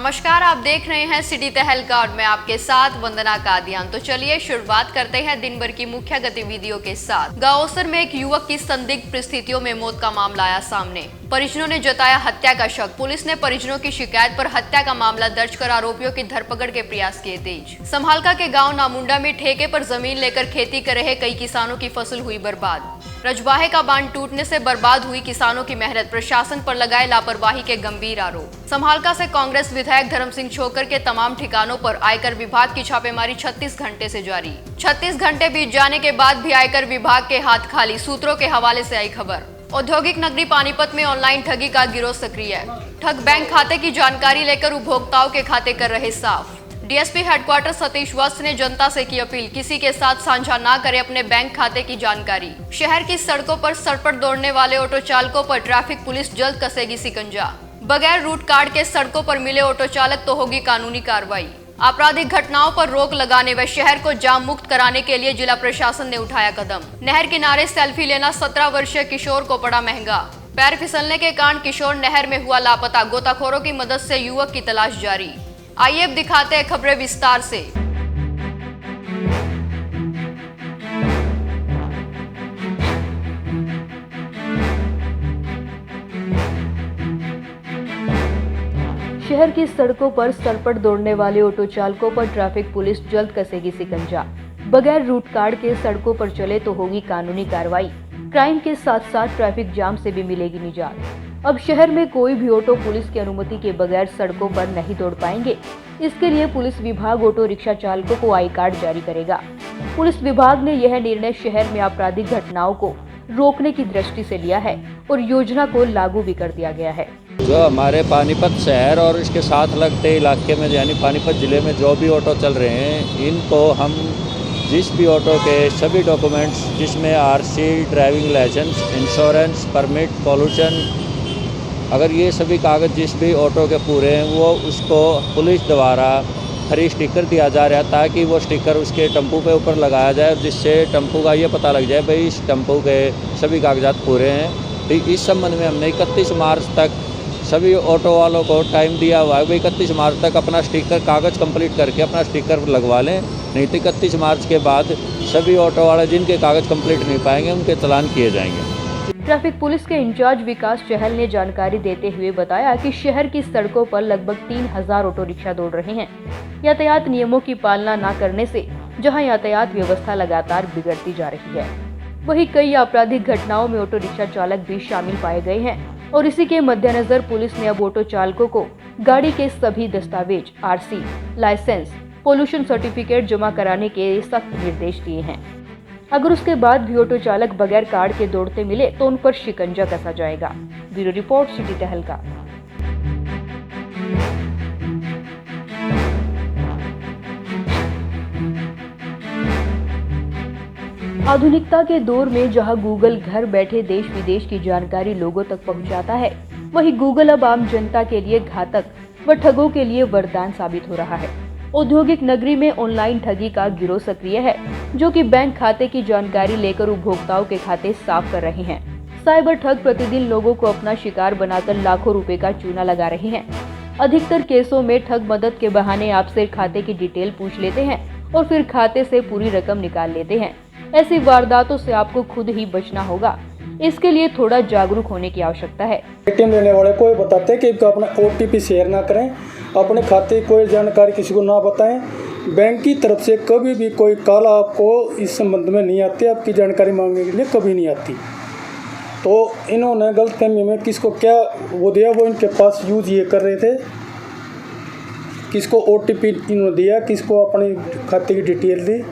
नमस्कार, आप देख रहे हैं सिटी तहलका और मैं आपके साथ वंदना कादियान। तो चलिए शुरुआत करते हैं दिन भर की मुख्य गतिविधियों के साथ। गाओसर में एक युवक की संदिग्ध परिस्थितियों में मौत का मामला आया सामने। परिजनों ने जताया हत्या का शक। पुलिस ने परिजनों की शिकायत पर हत्या का मामला दर्ज कर आरोपियों की धरपकड़ के प्रयास किए तेज। संभालका के गांव नामुंडा में ठेके पर जमीन लेकर खेती कर रहे कई किसानों की फसल हुई बर्बाद। रजबाहे का बांध टूटने से बर्बाद हुई किसानों की मेहनत, प्रशासन पर लगाए लापरवाही के गंभीर आरोप। संभालका से कांग्रेस विधायक धर्म सिंह छोकर के तमाम ठिकानों पर आयकर विभाग की छापेमारी 36 घंटे से जारी। 36 घंटे बीत जाने के बाद भी आयकर विभाग के हाथ खाली, सूत्रों के हवाले से आई खबर। औद्योगिक नगरी पानीपत में ऑनलाइन ठगी का गिरोह सक्रिय। ठग बैंक खाते की जानकारी लेकर उपभोक्ताओं के खाते कर रहे साफ। डीएसपी हेडक्वार्टर सतीश वत्स ने जनता से की अपील, किसी के साथ साझा ना करें अपने बैंक खाते की जानकारी। शहर की सड़कों पर सरपट दौड़ने वाले ऑटो चालकों पर ट्रैफिक पुलिस जल्द कसेगी शिकंजा। बगैर रूट कार्ड के सड़कों पर मिले ऑटो चालक तो होगी कानूनी कार्रवाई। आपराधिक घटनाओं पर रोक लगाने व शहर को जाम मुक्त कराने के लिए जिला प्रशासन ने उठाया कदम। नहर किनारे सेल्फी लेना 17 वर्षीय किशोर को पड़ा महंगा। पैर फिसलने के कारण किशोर नहर में हुआ लापता, गोताखोरों की मदद से युवक की तलाश जारी। आइए अब दिखाते हैं खबरें विस्तार से। शहर की सड़कों पर सरपट दौड़ने वाले ऑटो चालकों पर ट्रैफिक पुलिस जल्द कसेगी शिकंजा। बगैर रूट कार्ड के सड़कों पर चले तो होगी कानूनी कार्रवाई। क्राइम के साथ साथ ट्रैफिक जाम से भी मिलेगी निजात। अब शहर में कोई भी ऑटो पुलिस की अनुमति के बगैर सड़कों पर नहीं दौड़ पाएंगे। इसके लिए पुलिस विभाग ऑटो रिक्शा चालकों को आई कार्ड जारी करेगा। पुलिस विभाग ने यह निर्णय शहर में आपराधिक घटनाओं को रोकने की दृष्टि से लिया है और योजना को लागू भी कर दिया गया है। जो हमारे पानीपत शहर और इसके साथ लगते इलाके में यानी पानीपत जिले में जो भी ऑटो चल रहे हैं, इनको हम जिस भी ऑटो के सभी डॉक्यूमेंट्स जिसमें RC, driving licence, insurance, permit, pollution, अगर ये सभी कागज़ जिस भी ऑटो के पूरे हैं वो उसको पुलिस द्वारा फ्री स्टिकर दिया जा रहा है, ताकि वो स्टिकर उसके टम्पू पे ऊपर लगाया जाए, जिससे टम्पू का ये पता लग जाए भाई इस टम्पू के सभी कागजात पूरे हैं। तो इस संबंध में हमने 31 मार्च तक सभी ऑटो वालों को टाइम दिया हुआ है। भाई 31 मार्च तक अपना स्टिकर कागज़ कंप्लीट करके अपना स्टिकर लगवा लें, नहीं तो 31 मार्च के बाद सभी ऑटो वाले जिनके कागज़ कंप्लीट नहीं पाएंगे उनके चालान किए जाएंगे। ट्रैफिक पुलिस के इंचार्ज विकास चहल ने जानकारी देते हुए बताया कि शहर की सड़कों पर लगभग 3000 ऑटो रिक्शा दौड़ रहे हैं। यातायात नियमों की पालना न करने से जहां यातायात व्यवस्था लगातार बिगड़ती जा रही है, वहीं कई आपराधिक घटनाओं में ऑटो रिक्शा चालक भी शामिल पाए गए हैं और इसी के मद्देनजर पुलिस ने अब ऑटो चालकों को गाड़ी के सभी दस्तावेज, आरसी, लाइसेंस, पोल्यूशन सर्टिफिकेट जमा कराने के सख्त निर्देश दिए हैं। अगर उसके बाद भी ऑटो चालक बगैर कार्ड के दौड़ते मिले तो उन पर शिकंजा कसा जाएगा। ब्यूरो रिपोर्ट, सिटी तहलका। आधुनिकता के दौर में जहां गूगल घर बैठे देश विदेश की जानकारी लोगों तक पहुंचाता है, वहीं गूगल अब आम जनता के लिए घातक व ठगों के लिए वरदान साबित हो रहा है। औद्योगिक नगरी में ऑनलाइन ठगी का गिरोह सक्रिय है, जो कि बैंक खाते की जानकारी लेकर उपभोक्ताओं के खाते साफ कर रहे हैं। साइबर ठग प्रतिदिन लोगों को अपना शिकार बनाकर लाखों रुपए का चूना लगा रहे हैं। अधिकतर केसों में ठग मदद के बहाने आपसे खाते की डिटेल पूछ लेते हैं और फिर खाते से पूरी रकम निकाल लेते हैं। ऐसी वारदातों से आपको खुद ही बचना होगा। इसके लिए थोड़ा जागरूक होने की आवश्यकता है। एटीएम लेने वाले को बताते हैं कि अपना OTP शेयर ना करें, अपने खाते की कोई जानकारी किसी को ना बताएं। बैंक की तरफ से कभी भी कोई कॉल आपको इस संबंध में नहीं आती, आपकी जानकारी मांगने के लिए कभी नहीं आती। तो इन्होंने गलतफहमी में किसको क्या वो दिया, वो इनके पास यूज ये कर रहे थे, किसको OTP इन्होंने दिया, किसको अपनी खाते की डिटेल दी।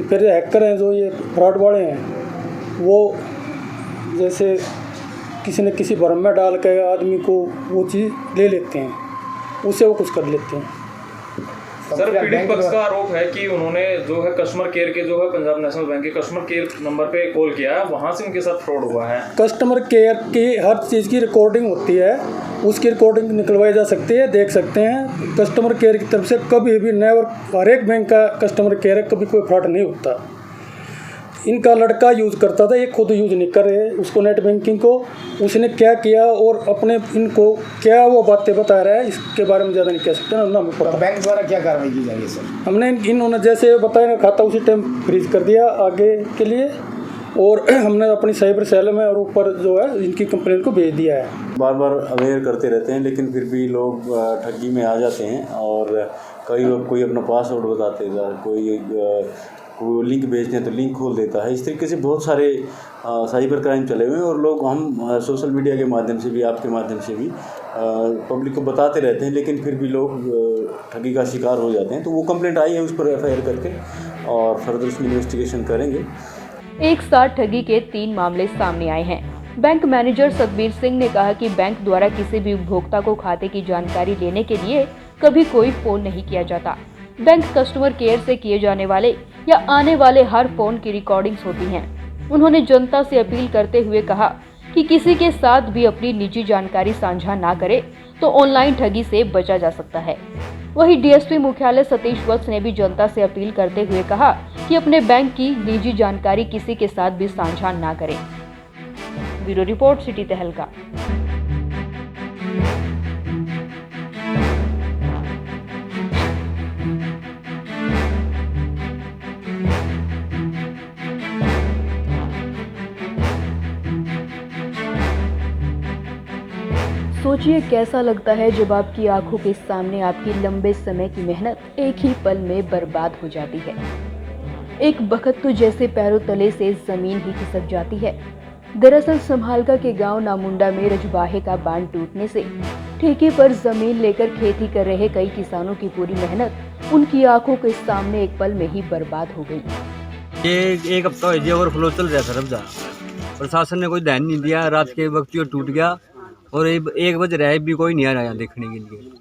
फिर हैकर हैं जो ये फ्रॉड वाले हैं, वो जैसे किसी न किसी भरम में डाल के आदमी को वो चीज़ ले लेते हैं, उसे वो कुछ कर लेते हैं। सर, पीड़ित पक्ष का आरोप है कि उन्होंने जो है कस्टमर केयर के जो है पंजाब नेशनल बैंक के कस्टमर केयर नंबर पे कॉल किया है, वहाँ से उनके साथ फ्रॉड हुआ है। कस्टमर केयर की हर चीज़ की रिकॉर्डिंग होती है, उसकी रिकॉर्डिंग निकलवाई जा सकती है, देख सकते हैं। कस्टमर केयर की तरफ से कभी भी नेवर, हर एक बैंक का कस्टमर केयर है, कभी कोई फ्रॉड नहीं होता। इनका लड़का यूज़ करता था, ये खुद यूज़ नहीं कर रहे उसको नेट बैंकिंग को। उसने क्या किया और अपने इनको क्या वो बातें बता रहा है इसके बारे में ज़्यादा नहीं कह सकते ना हमें पता। बैंक द्वारा क्या कार्रवाई की जाएगी सर? हमने इन्होंने जैसे बताया खाता उसी टाइम फ्रीज कर दिया आगे के लिए, और हमने अपनी साइबर सेल में और ऊपर जो है इनकी कंप्लेंट को भेज दिया है। बार बार अवेयर करते रहते हैं, लेकिन फिर भी लोग ठगी में आ जाते हैं और कोई अपना पासवर्ड बताते हैं, कोई लिंक भेजते हैं तो लिंक खोल देता है। इस तरीके से बहुत सारे साइबर क्राइम चले हुए हैं और लोग हम सोशल मीडिया के माध्यम से भी, आपके माध्यम से भी पब्लिक को बताते रहते हैं, लेकिन फिर भी लोग ठगी का शिकार हो जाते हैं। तो वो कंप्लेंट आई है, उस पर FIR करके और फर्दर उसमें इन्वेस्टिगेशन करेंगे। एक साथ ठगी के 3 मामले सामने आए हैं। बैंक मैनेजर सतबीर सिंह ने कहा कि बैंक द्वारा किसी भी उपभोक्ता को खाते की जानकारी लेने के लिए कभी कोई फोन नहीं किया जाता। बैंक कस्टमर केयर से किए जाने वाले या आने वाले हर फोन की रिकॉर्डिंग्स होती हैं। उन्होंने जनता से अपील करते हुए कहा कि किसी के साथ भी अपनी निजी जानकारी साझा ना करे तो ऑनलाइन ठगी से बचा जा सकता है। वहीं DSP मुख्यालय सतीश वत्स ने भी जनता से अपील करते हुए कहा कि अपने बैंक की निजी जानकारी किसी के साथ भी साझा ना करें। ब्यूरो रिपोर्ट, सिटी तहलका। सोचिए कैसा लगता है जब आपकी आंखों के सामने आपकी लंबे समय की मेहनत एक ही पल में बर्बाद हो जाती है। एक बखत तो जैसे पैरों तले से जमीन ही खिसक जाती है। दरअसल संभालका के गांव नामुंडा में रजबाहे का बांध टूटने से ठेके पर जमीन लेकर खेती कर रहे कई किसानों की पूरी मेहनत उनकी आंखों के सामने एक पल में ही बर्बाद हो गई। ये एक हफ्ता हो ओवरफ्लो चल रहा था रबजा, प्रशासन ने कोई ध्यान नहीं दिया। रात के वक्त जो टूट गया और 1 बज रहा है, भी कोई नहीं आ रहा देखने के लिए।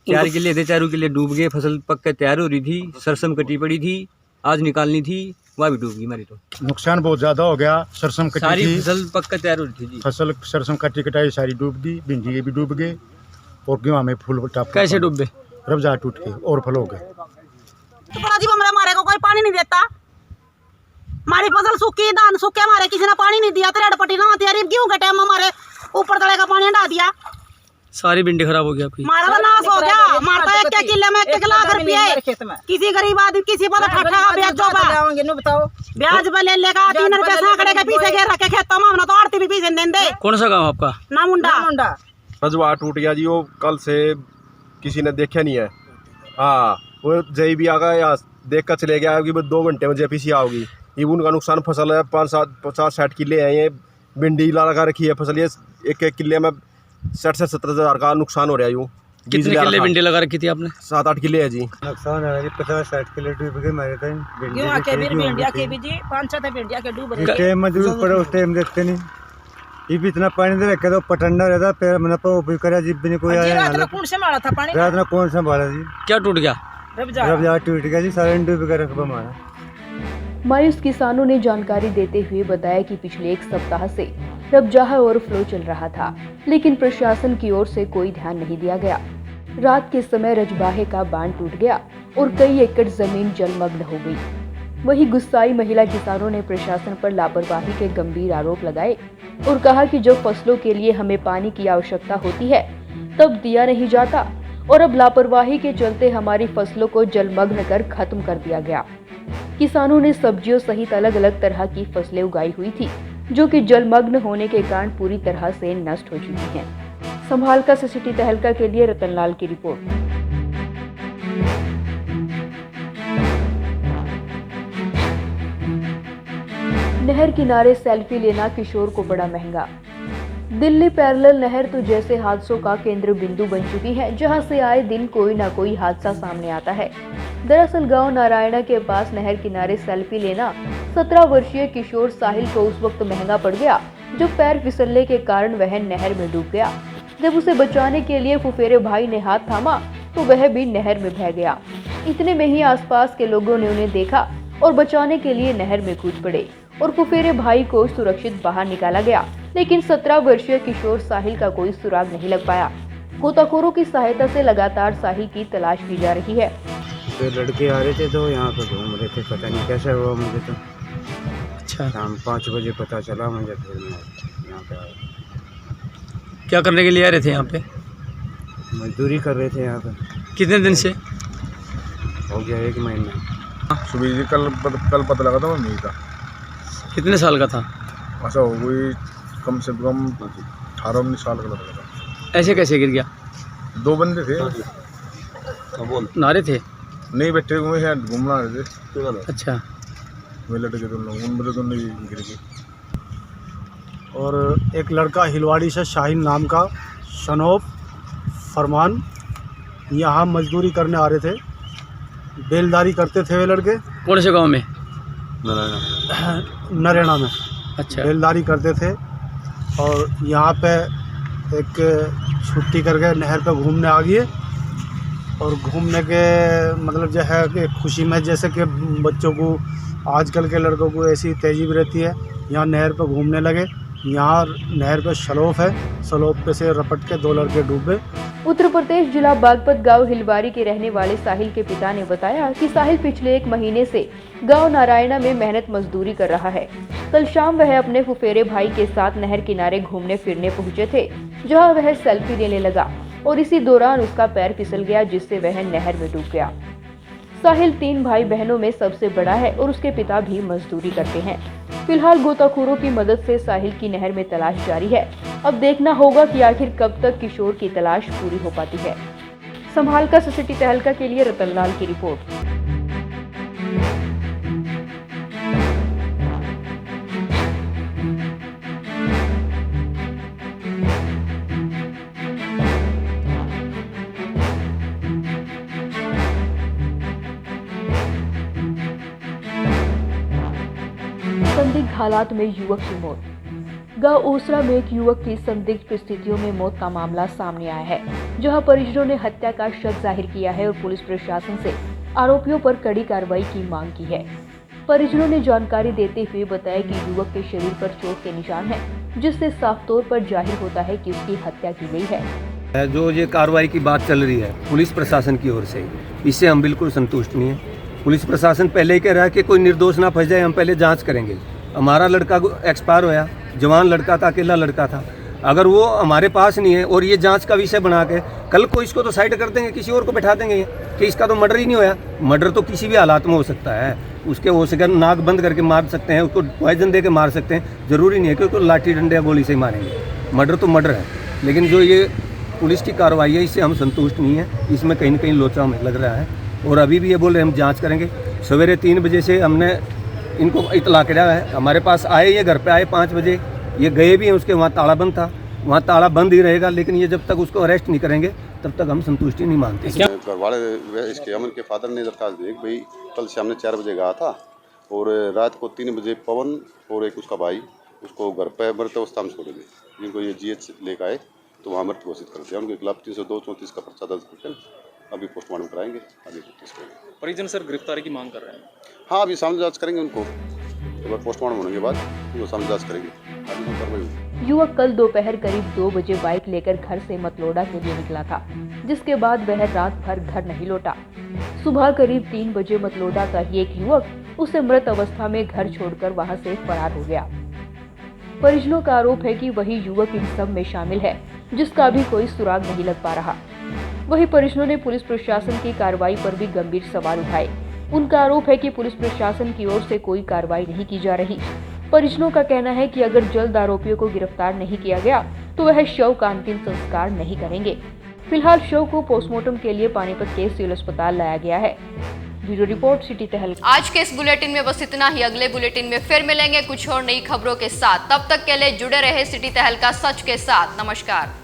4 किले थे, 4 किले डूब गए। फसल पक के तैयार हो रही थी, सरसम कटी पड़ी थी, आज निकालनी थी, वह भी डूब गई हमारी। तो नुकसान बहुत ज्यादा हो गया। सरसम कटी सारी थी, फसल पक के तैयार हो रही थी जी। फसल सरसम कटी कटाई सारी डूब गई, भिंडी के भी डूब गए और गेहूं में फूल टाप कैसे डूब गए? रबजा टूट के और फल हो गए। तो बड़ा जी हमारे को कोई पानी नहीं देता। हमारी फसल सूखी, धान सूखे, हमारे किसी ने पानी नहीं दिया। त्रेड़ पट्टी ना आती, गेहूं का टाइम हमारे ऊपर तले का पानी हटा दिया, सारी भिंडी खराब हो गया आपकी। हमारा तो नाश हो गया। हमारा तो 1 किले में 1 लाख रुपये किसी गरीब आदमी किसी पर ब्याज पे ले लेगा। 3 रुपए सैकड़े के पीछे घेर रखे खेतों में, हमने तो आरती भी पीछे देंगे। कौन सा गाँव आपका? नामुंडा। रजवा टूट गया जी, वो कल से किसी ने देखा नहीं है। हाँ, वो जय भी आ गया या देख कर चले गया कि 2 घंटे में JPC आओगी। ये उनका नुकसान फसल है। 50-60 किले हैं, ये भिंडी लगा रखी है फसल। ये 1-1 किले में 60 से 70 हज़ार का नुकसान हो रहा है। यूँ कितने किले भिंडी लगा रखी थी आपने? 7-8 किले है जी। नुकसान है 50-60 किलो डूब गए हमारे। टाइम मजदूर पड़े उस टाइम देखते नहीं। ये भी इतना पानी दे रखे तो पटंडा रहता पैर मन पर करा जी भी नहीं कोई आया। रात में कौन संभाला जी? क्या टूट गया? रबजा टूट गया जी, सारे डूब गए रकबा हमारा। मायूस किसानों ने जानकारी देते हुए बताया कि पिछले 1 सप्ताह से रबजाह ओवरफ्लो चल रहा था, लेकिन प्रशासन की ओर से कोई ध्यान नहीं दिया गया। रात के समय रजबाहे का बांध टूट गया और कई एकड़ जमीन जलमग्न हो गई। वहीं गुस्साई महिला किसानों ने प्रशासन पर लापरवाही के गंभीर आरोप लगाए और कहा कि जब फसलों के लिए हमें पानी की आवश्यकता होती है तब दिया नहीं जाता और अब लापरवाही के चलते हमारी फसलों को जलमग्न कर खत्म कर दिया गया। किसानों ने सब्जियों सहित अलग अलग तरह की फसलें उगाई हुई थी जो कि जलमग्न होने के कारण पूरी तरह से नष्ट हो चुकी हैं। संभालका से सिटी तहलका के लिए रतनलाल की रिपोर्ट। नहर किनारे सेल्फी लेना किशोर को बड़ा महंगा। दिल्ली पैरेलल नहर तो जैसे हादसों का केंद्र बिंदु बन चुकी है, जहां से आए दिन कोई ना कोई हादसा सामने आता है। दरअसल गांव नारायणा के पास नहर किनारे सेल्फी लेना 17 वर्षीय किशोर साहिल को उस वक्त महंगा पड़ गया जब पैर फिसलने के कारण वह नहर में डूब गया। जब उसे बचाने के लिए फुफेरे भाई ने हाथ थामा तो वह भी नहर में बह गया। इतने में ही आसपास के लोगों ने उन्हें देखा और बचाने के लिए नहर में कूद पड़े और फुफेरे भाई को सुरक्षित बाहर निकाला गया, लेकिन 17 वर्षीय किशोर साहिल का कोई सुराग नहीं लग पाया। गोताखोरों की सहायता से लगातार साहिल की तलाश की जा रही है। तो लड़के आ रहे थे तो यहाँ पे घूम रहे थे, पता नहीं कैसे हुआ मुझे तो अच्छा, शाम 5 बजे पता चला मुझे, फिर मैं यहाँ पे आया। क्या करने के लिए आ रहे थे यहाँ पे? मजदूरी कर रहे थे यहाँ पे। कितने दिन से? हो गया 1 महीना। सुबह जी कल पता लगा था मम्मी का। कितने साल का था? ऐसा हो गई कम से कम 18-19 साल का लगा था। ऐसे कैसे गिर गया? 2 बंदे थे, नारे थे? नहीं बैठे हुए हैं, घूमना रहे थे। अच्छा, वे लड़के दोनों लोग, उन बंदे दोनों गिर गए। और एक लड़का हिलवाड़ी से शाहीन नाम का, शनोफ फरमान, यहाँ मजदूरी करने आ रहे थे। बेलदारी करते थे वे लड़के। कौन से गांव में? नरेना में। अच्छा, बेलदारी करते थे और यहाँ पे एक छुट्टी करके नहर पे घूमने आ गए। और घूमने के मतलब जो है कि खुशी में, जैसे कि बच्चों को, आजकल के लड़कों को ऐसी तहजीब रहती है, यहाँ नहर पे घूमने लगे। यहाँ नहर पे सलोफ है, सलोफ पे से रपट के 2 लड़के डूबे। उत्तर प्रदेश जिला बागपत गांव हिलवारी के रहने वाले साहिल के पिता ने बताया कि साहिल पिछले 1 महीने से गांव नारायणा में मेहनत मजदूरी कर रहा है। कल शाम वह अपने फुफेरे भाई के साथ नहर किनारे घूमने फिरने पहुंचे थे, जहां वह सेल्फी लेने लगा और इसी दौरान उसका पैर फिसल गया, जिससे वह नहर में डूब गया। साहिल 3 भाई बहनों में सबसे बड़ा है और उसके पिता भी मजदूरी करते हैं। फिलहाल गोताखोरों की मदद से साहिल की नहर में तलाश जारी है। अब देखना होगा कि आखिर कब तक किशोर की तलाश पूरी हो पाती है। संभाल का सिटी तहलका के लिए रतनलाल की रिपोर्ट। संदिग्ध हालात में युवक की मौत। गांव ओसरा में एक युवक की संदिग्ध परिस्थितियों में मौत का मामला सामने आया है, जहां परिजनों ने हत्या का शक जाहिर किया है और पुलिस प्रशासन से आरोपियों पर कड़ी कार्रवाई की मांग की है। परिजनों ने जानकारी देते हुए बताया कि युवक के शरीर पर चोट के निशान हैं, जिससे साफ तौर पर जाहिर होता है कि उसकी हत्या की गई है। जो ये कार्रवाई की बात चल रही है पुलिस प्रशासन की ओर से, इससे हम बिल्कुल संतुष्ट नहीं हैं। पुलिस प्रशासन पहले ही कह रहा है कि कोई निर्दोष ना फंस जाए, हम पहले जांच करेंगे। हमारा लड़का एक्सपायर होया, जवान लड़का था, अकेला लड़का था। अगर वो हमारे पास नहीं है और ये जांच का विषय बना के कल को इसको तो साइड कर देंगे, किसी और को बैठा देंगे कि इसका तो मर्डर ही नहीं होया। मर्डर तो किसी भी हालात में हो सकता है, उसके हो सके नाक बंद करके मार सकते हैं, उसको पॉइजन दे के मार सकते हैं। ज़रूरी नहीं है कि उसको लाठी डंडे या गोली से ही मारेंगे। मर्डर तो मर्डर है, लेकिन जो ये पुलिस की कार्रवाई है इससे हम संतुष्ट नहीं है। इसमें कहीं ना कहीं लोचा हमें लग रहा है और अभी भी ये बोल रहे हैं हम जाँच करेंगे। सवेरे 3 बजे से हमने इनको इतला किया है, हमारे पास आए, ये घर पे आए 5 बजे, ये गए भी हैं, उसके वहाँ ताला बंद था, वहाँ ताला बंद ही रहेगा। लेकिन ये जब तक उसको अरेस्ट नहीं करेंगे तब तक हम संतुष्टि नहीं मानते। घर वाले इसके अमन के फादर ने दरखास्त दी भाई कल शाम ने 4 बजे गया था और रात को 3 बजे पवन और एक उसका भाई उसको घर पर मृत अवस्था में छोड़ गए, जिनको ये GH लेकर आए तो वहाँ मृत घोषित कर दिया। उनके खिलाफ 302-34 का पर्चा दर्ज करके अभी पोस्टमार्टम कराएंगे, आगे परिजन सर गिरफ्तारी की मांग कर रहे हैं। हाँ, अभी सामने जांच करेंगे उनको, एक बार पोस्टमार्टम होने के बाद वो सामने जांच करेंगे, आगे तो कार्रवाई होगी। युवक कल दोपहर करीब 2 बजे बाइक लेकर घर से मतलोडा के लिए निकला था, जिसके बाद वह रात भर घर नहीं लौटा। सुबह करीब 3 बजे मतलोडा का ही एक युवक उसे मृत अवस्था में घर छोड़कर वहां से फरार हो गया। परिजनों का आरोप है कि वही युवक इन सब में शामिल है, जिसका अभी कोई सुराग नहीं लग पा रहा। वहीं परिजनों ने पुलिस प्रशासन की कार्रवाई पर भी गंभीर सवाल उठाए। उनका आरोप है कि पुलिस प्रशासन की ओर से कोई कार्रवाई नहीं की जा रही। परिजनों का कहना है कि अगर जल्द आरोपियों को गिरफ्तार नहीं किया गया तो वह शव का अंतिम संस्कार नहीं करेंगे। फिलहाल शव को पोस्टमार्टम के लिए पानीपत के सिविल अस्पताल लाया गया है। ब्यूरो रिपोर्ट सिटी तहलका। आज के इस बुलेटिन में बस इतना ही। अगले बुलेटिन में फिर मिलेंगे कुछ और नई खबरों के साथ। तब तक के लिए जुड़े रहे सिटी तहलका सच के साथ। नमस्कार।